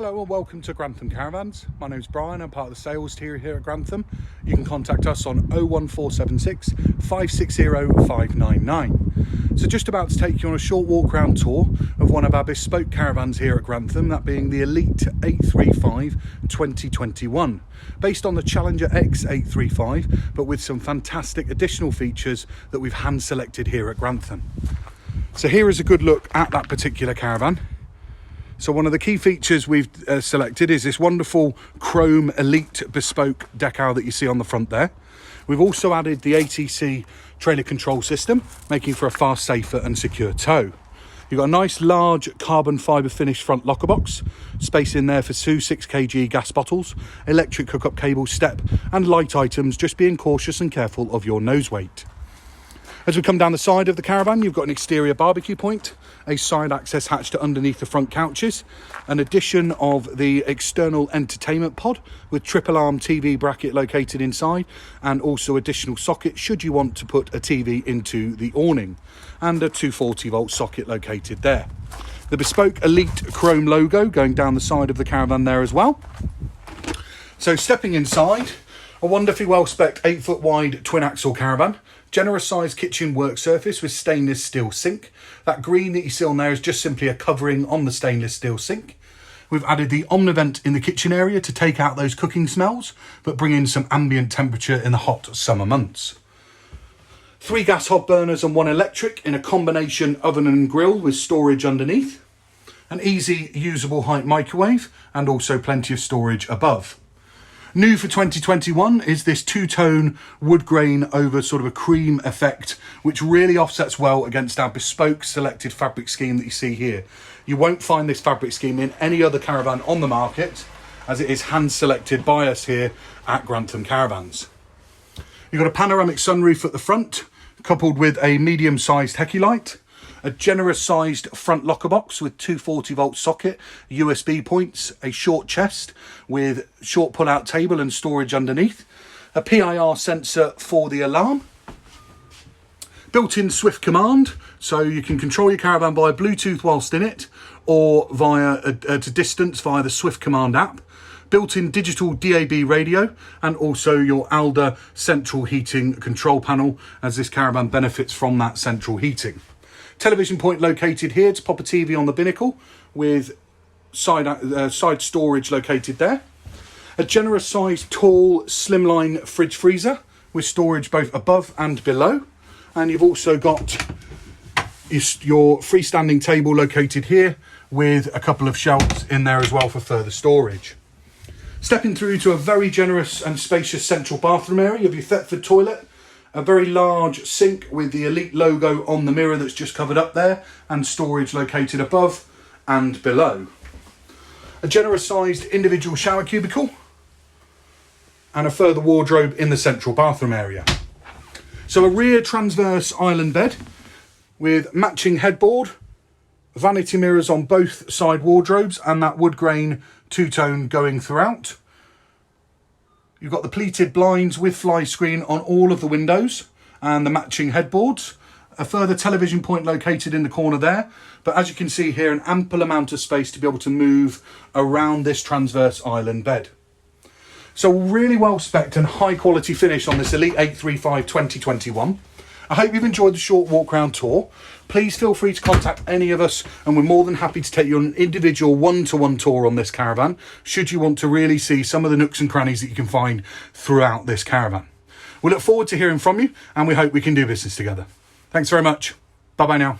Hello and welcome to Grantham Caravans. My name's Brian, I'm part of the sales team here at Grantham. You can contact us on 01476 560 599. So just about to take you on a short walk around tour of one of our bespoke caravans here at Grantham, that being the Elite 835 2021. Based on the Challenger X835, but with some fantastic additional features that we've hand selected here at Grantham. So here is a good look at that particular caravan. So one of the key features we've selected is this wonderful chrome Elite bespoke decal that you see on the front there. We've also added the ATC trailer control system, making for a far safer and secure tow. You've got a nice large carbon fibre finished front locker box, space in there for two 6kg gas bottles, electric hookup cable step and light items, just being cautious and careful of your nose weight. As we come down the side of the caravan, you've got an exterior barbecue point, a side access hatch to underneath the front couches, an addition of the external entertainment pod with triple arm TV bracket located inside, and also additional sockets should you want to put a TV into the awning, and a 240 volt socket located there. The bespoke Elite chrome logo going down the side of the caravan there as well. So stepping inside, a wonderfully well spec'd 8 foot wide twin axle caravan. Generous sized kitchen work surface with stainless steel sink. That green that you see on there is just simply a covering on the stainless steel sink. We've added the Omnivent in the kitchen area to take out those cooking smells, but bring in some ambient temperature in the hot summer months. 3 gas hob burners and 1 electric in a combination oven and grill with storage underneath. An easy usable height microwave and also plenty of storage above. New for 2021 is this two-tone wood grain over sort of a cream effect, which really offsets well against our bespoke selected fabric scheme that you see here. You won't find this fabric scheme in any other caravan on the market, as it is hand selected by us here at Grantham Caravans. You've got a panoramic sunroof at the front, coupled with a medium-sized Hecky light. A generous sized front locker box with 240 volt socket, USB points, a short chest with short pull out table and storage underneath, a PIR sensor for the alarm, built-in Swift command, so you can control your caravan via Bluetooth whilst in it, or via at a distance via the Swift command app, built-in digital DAB radio, and also your Alder central heating control panel, as this caravan benefits from that central heating. Television point located here to pop a TV on the binnacle with side storage located there. A generous sized tall slimline fridge freezer with storage both above and below. And you've also got your freestanding table located here with a couple of shelves in there as well for further storage. Stepping through to a very generous and spacious central bathroom area of your Thetford toilet. A very large sink with the Elite logo on the mirror that's just covered up there, and storage located above and below. A generous sized individual shower cubicle and a further wardrobe in the central bathroom area. So a rear transverse island bed with matching headboard, vanity mirrors on both side wardrobes, and that wood grain two-tone going throughout. You've got the pleated blinds with fly screen on all of the windows and the matching headboards. A further television point located in the corner there. But as you can see here, an ample amount of space to be able to move around this transverse island bed. So really well spec'd and high quality finish on this Elite 835 2021. I hope you've enjoyed the short walk round tour. Please feel free to contact any of us, and we're more than happy to take you on an individual one-to-one tour on this caravan, should you want to really see some of the nooks and crannies that you can find throughout this caravan. We look forward to hearing from you, and we hope we can do business together. Thanks very much. Bye-bye now.